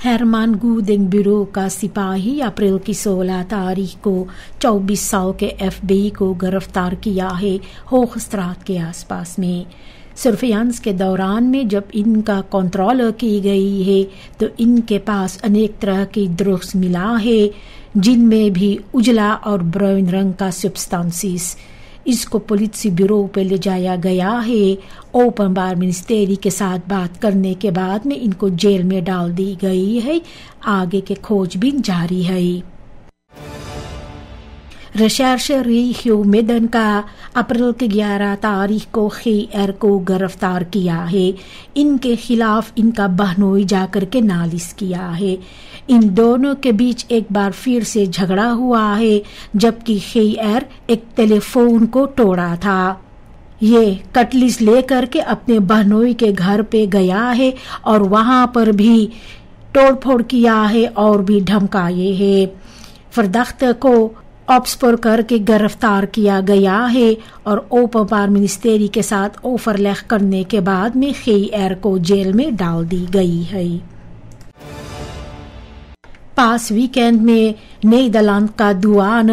हेरमान गूदेंग bureau का सिपाही अप्रैल की 16 तारीख को 24 साल के FBI को गिरफ्तार किया है होखस्त्रात के आसपास में। सर्फियांस के दौरान में जब इनका कंट्रोल की गई है तो इनके पास अनेक तरह की ड्रग्स मिला है, जिनमें भी उजला और ब्राउन रंग का सब्सटेंसेस। इसको पुलिस ब्यूरो पे ले जाया गया है। ओपन बार मिनिस्ट्री के साथ बात करने के बाद में इनको जेल में डाल दी गई है। आगे के खोजबीन जारी है। रिसर्चर ह्यू मेदन का अप्रैल की 11 तारीख को खैर को गिरफ्तार किया है। इनके खिलाफ इनका बहनोई जाकर के नालिश किया है। इन दोनों के बीच एक बार फिर से झगड़ा हुआ है, जबकि खैर एक टेलीफोन को तोड़ा था। ये कटलिस लेकर के अपने बहनोई के घर पे गया है और वहां पर भी तोड़फोड़ किया है और भी धमकाए है। फरदख्त को ऑप्सपर करके गिरफ्तार किया गया है और ओपन बार मिनिस्ट्री के साथ ओवरलैप करने के बाद में खैर को जेल में डाल दी गई है। पास वीकेंड में नीदरलैंड का दुआन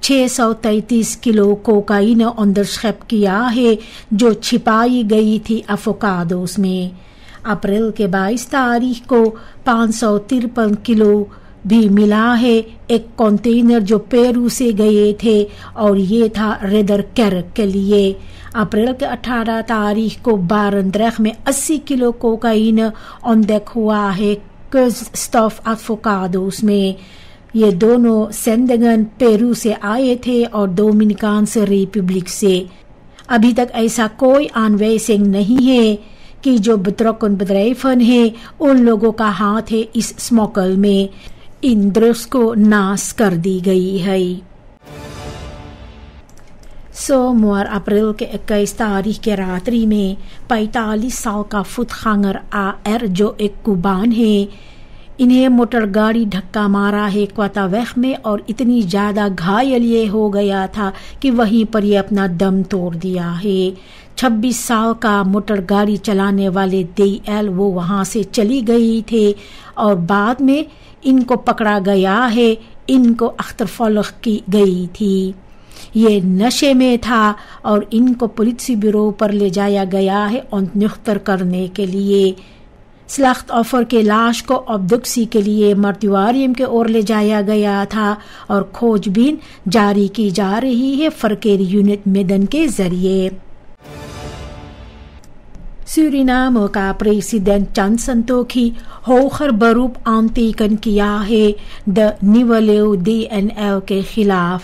633 किलो कोकाइन अंदरशेप किया है, जो छिपाई गई थी एवोकाडोस में। अप्रैल के 22 तारीख को 553 किलो भी मिला है। एक कंटेनर जो पेरू से गए थे और ये था रेदर कैरक के लिए। अप्रैल के 18 तारीख को बारंद्रेख में 80 किलो कोकाइन अनदेख हुआ है स्टफ एवोकाडोस में। ये दोनों सेंडगन पेरू से आए थे और डोमिनिकन रिपब्लिक से। अभी तक ऐसा कोई अन्वेषण नहीं है कि जो बतरकन बदरैफन है उन लोगों का हाथ है इस स्मोकल में। इन ड्रग्स को नाश कर दी गई है। सोमवार अप्रैल के 21 तारीख के रात्रि में 45 साल का फुतखांगर AR जो एक कुबान है, इन्हें मोटर गाड़ी धक्का मारा है क्वातावेख में और इतनी ज्यादा घायल ये हो गया था कि वहीं पर ये अपना दम तोड़ दिया है। 26 साल का मोटर गाड़ी चलाने वाले DL वो वहां से चली गई थे और बाद में इनको पकड़ा गया है। इनको अख्तरफलख की गई थी। ये नशे में था और इनको पुलिस ब्यूरो पर ले जाया गया है निख्तर करने के लिए। स्लख्त ऑफर के लाश को ऑब्डक्सी के लिए मर्त्युआरियम के ओर ले जाया गया था और खोजबीन जारी की जा रही है फरकेर यूनिट मेदन के जरिए। सूरीनाम का प्रेसिडेंट चांद संतोखी होखर बरूप आंतीकन किया है द निवलेव DNL के खिलाफ,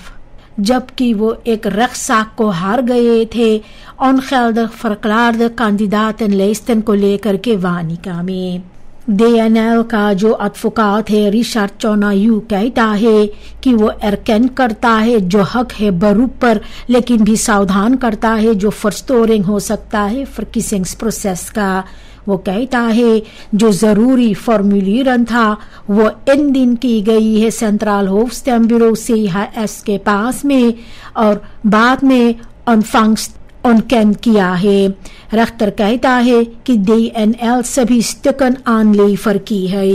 जबकि वो एक रक्साक को हार गए थे ऑनखेल्ड फरकलार्ड कैंडिडेटन लेस्टन को लेकर के वानिका में। DNL का जो एडवोकेट है रिचर्ड चोनायू कहता है कि वो एरकन करता है जो हक है बरूप पर, लेकिन भी सावधान करता है जो फर्स्टोरिंग हो सकता है फर्किसिंग प्रोसेस का। वो कहता है जो जरूरी फॉर्मुलेरन था वो इन दिन की गई है सेंट्रल होफस्टैम ब्यूरो CHS के पास में और बाद में ऑनकैन किया है। रख्तर कहता है कि DNL सभी स्टकन आनलेफर की है।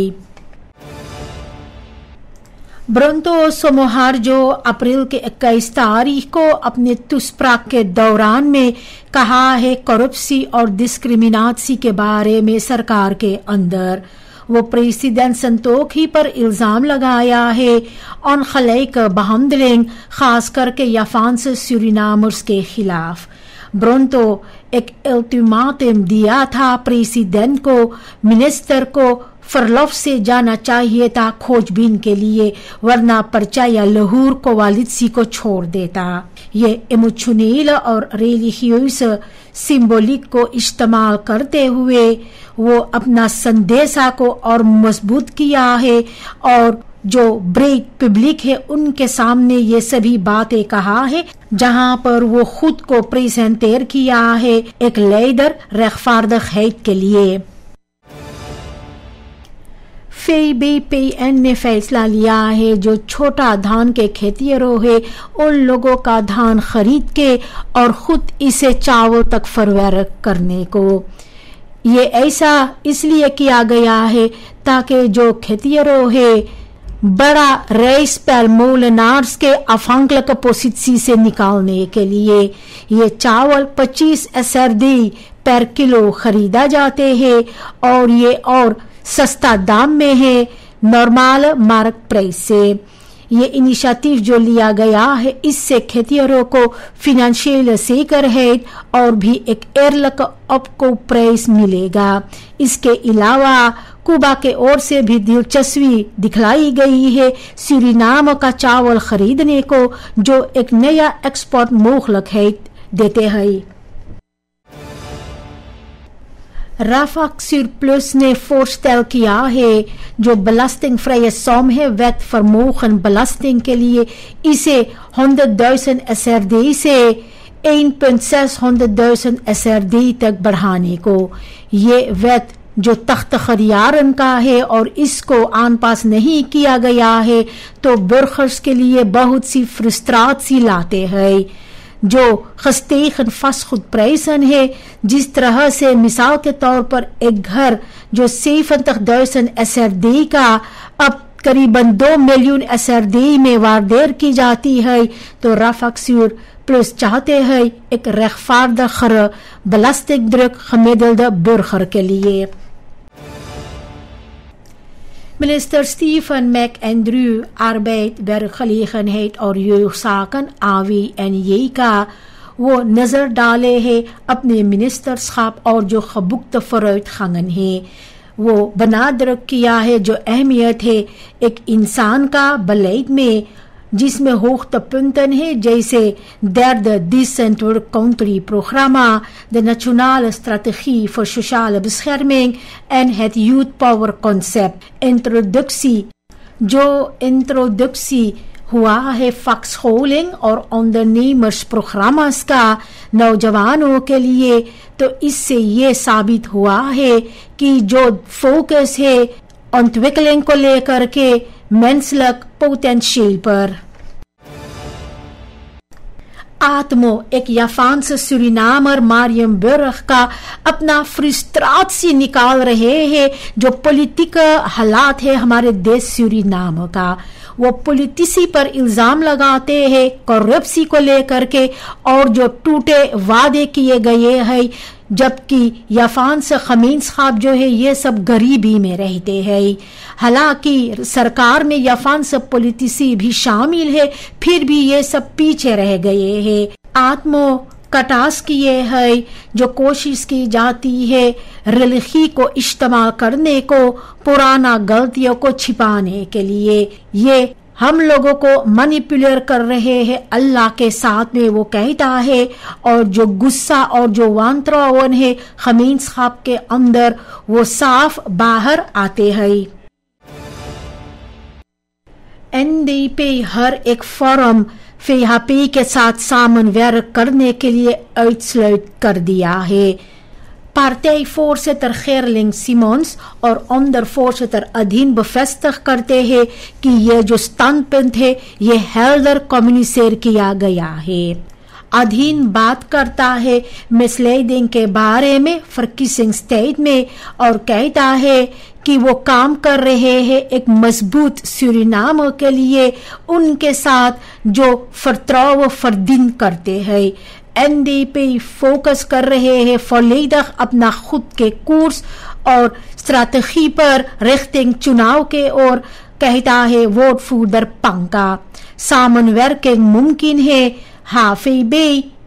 ब्रंतो सोमोहार जो अप्रैल के 21 तारीख को अपने तुस्प्राक के दौरान में कहा है करप्सी और डिस्क्रिमिनासी के बारे में सरकार के अंदर। वो प्रेसिडेंट संतोखी पर इल्जाम लगाया है ऑन खलेक बहमदलिंग खास करके याफांस सूरीनामर्स के खिलाफ। ब्रोंतो एक अल्टीमेटम दिया था प्रेसिडेंट को, मिनिस्टर को फरलॉफ से जाना चाहिए था खोजबीन के लिए, वरना पर्चा या लाहौर को वालिदसी को छोड़ देता। ये इमोशनल और रिलीजियस सिंबलिक को इस्तेमाल करते हुए वो अपना संदेशा को और मजबूत किया है और जो ब्रेक पब्लिक है उनके सामने ये सभी बातें कहा है, जहां पर वो खुद को प्रेजेंटेर किया है एक लीडर रेखफार्द खैद के लिए। FEBPN ने फैसला लिया है जो छोटा धान के खेतिहरों है उन लोगों का धान खरीद के और खुद इसे चावल तक फरवर करने को। ये ऐसा इसलिए किया गया है ताकि जो खेतिहरों है बड़ा रेस पैलमोलनार्स के अफांक्लक पोसित्सी से निकालने के लिए ये चावल 25 SRD पर किलो खरीदा जाते हैं और ये और सस्ता दाम में है नॉर्मल मार्केट प्राइस से। ये इनिशिएटिव जो लिया गया है इससे खेतिहरों को फिनेंशियल सेकर है और भी एक एयरलक आपको प्राइस मिलेगा। इसके अलावा कुबा के ओर से भी दिलचस्पी दिखलाई गई है सूरीनाम का चावल खरीदने को, जो एक नया एक्सपोर्ट मोहलक है देते हैं। राफाक surplus ने voorstel किया है जो belastingvrije som है wet vermogen belasting के लिए इसे 100,000 SRD से 1,600,000 SRD तक बढ़ाने को। ये wet जो तख्त खरियारन का है और इसको आन पास नहीं किया गया है तो बुरखर्स के लिए बहुत सी फ्रस्ट्रात सी लाते हैं जो खस्तेखन फस खुद प्रेसन है। जिस तरह से मिसाल के तौर पर एक घर जो 7,000 SRD का अब करीबन 2 मिलियन SRD में वारदेर की जाती है, तो राफाक surplus चाहते हैं एक रेखफारदखर बलास्टिक द्रुक खमेदल्द बुरखर के लिए। Minister Stephen McAndrew Arbeid, werkgelegenheid और jeugdzaken AWNJ का वो नजर डाले है अपने मिनिस्टरschap और जो खबुक्त vooruitgangen है वो बनादरक किया है जो अहमियत है एक इंसान का बeleid में जिसमें hoogtepunten है जैसे derde decentrale programma, de nationale strategie voor sociale bescherming en het youth power concept। introductie हुआ है vakscholing और ondernemersprogramma's का नौजवानों के लिए, तो इससे ये साबित हुआ है कि जो फोकस है ontwikkeling को लेकर के menselijk potentieel पर। आत्मो एक जापान्स सूरीनामर मारियम बुरख का अपना फ्रस्ट्रासी निकाल रहे हैं जो पॉलिटिक हालात है हमारे देश सूरीनाम का। वो पॉलिटिसी पर इल्जाम लगाते हैं करप्सी को लेकर के और जो टूटे वादे किए गए हैं, जबकि जापान से खमींसखाब जो है ये सब गरीबी में रहते हैं। हालांकि सरकार में जापान से पॉलिटिसी भी शामिल है, फिर भी ये सब पीछे रह गए हैं। आत्मो कटास किए है जो कोशिश की जाती है रिलीखी को इस्तेमाल करने को पुराना गलतियों को छिपाने के लिए। ये हम लोगों को मैनिपुलेट कर रहे हैं अल्लाह के साथ में, वो कहता है। और जो गुस्सा और जो वांतरावन है खमींसखाब के अंदर वो साफ बाहर आते हैं। NDP हर एक फोरम FHP के साथ समन्वय करने के लिए uitsluit कर दिया है। Partijvoorzitter Gerling Simons और ondervoorzitter Adien bevestigd करते हैं कि ये जो standpunt है ये हेल्दर कम्युनिकेट किया गया है। अधीन बात करता है मिसलीडिंग के बारे में फर्किसिंग स्टेट में और कहता है कि वो काम कर रहे हैं एक मजबूत सूरीनाम के लिए उनके साथ जो vertrouwen verdien करते हैं। NDP फोकस कर रहे हैं volledig अपना खुद के कोर्स और स्ट्रैटेजी पर रिख्तिंग चुनाव के और कहता है वोट फूडर पंका समन्वय के मुमकिन है HVB,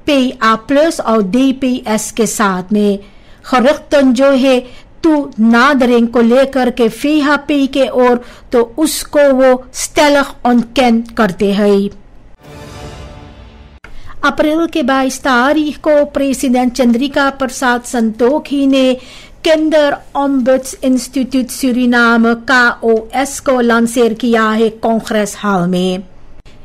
PA+ और DPS के साथ में। खरख्तन जो है तू नादरिंग को लेकर के FHP के और तो उसको वो स्टेलख ऑनकेन करते हैं। अप्रैल के 22 तारीख को प्रेसिडेंट चंद्रिका प्रसाद संतोखी ने किंडर ओम्बुड्स इंस्टीट्यूट सूरीनाम KOS को लॉन्चर किया है कांग्रेस हॉल में।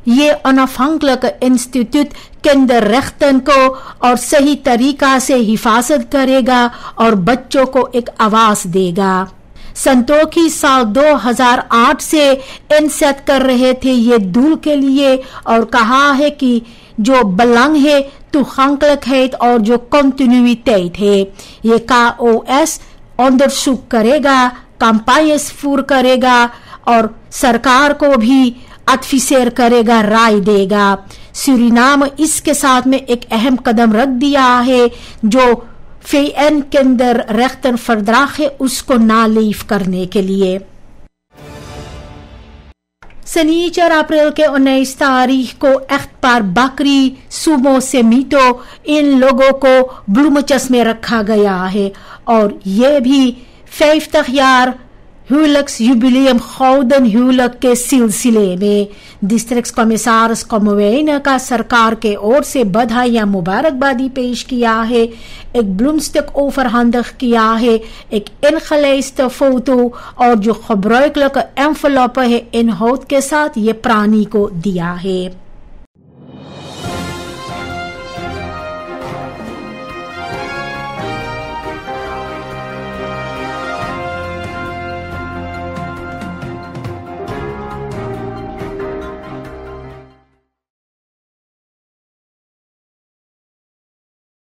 ये अनअफांक्लक इंस्टीट्यूट किंडररेchten को और सही तरीका से हिफाजत करेगा और बच्चों को एक आवाज देगा। संतोखी साल 2008 से इनसेट कर रहे थे ये दूल के लिए और कहा है कि जो belangrijkheid, toegankelijkheid और जो continuïteit है। ये KOS onderzoek करेगा, campagnes voer करेगा और सरकार को भी adviseer करेगा, राय देगा। सूरीनाम इसके साथ में एक अहम कदम रख दिया है जो VN Kinderrechtenverdrag है उसको नालीफ करने के लिए। शनिचर अप्रैल के 19 तारीख को एख्तपार बकरी सुमो सेमिटो इन लोगों को ब्लूमचस में रखा गया है और ये भी 50 jaar huwelijksjubileum gouden huwelijk के सिलसिले में डिस्ट्रिक्ट कमिश्नर कमवेन का सरकार के ओर से बधाइयां मुबारकबादी पेश किया है, एक ब्लूमस्टिक overhandig किया है, एक ingelijste फोटो और जो gebruikelijke envelope है इनहोद के साथ ये प्राणी को दिया है।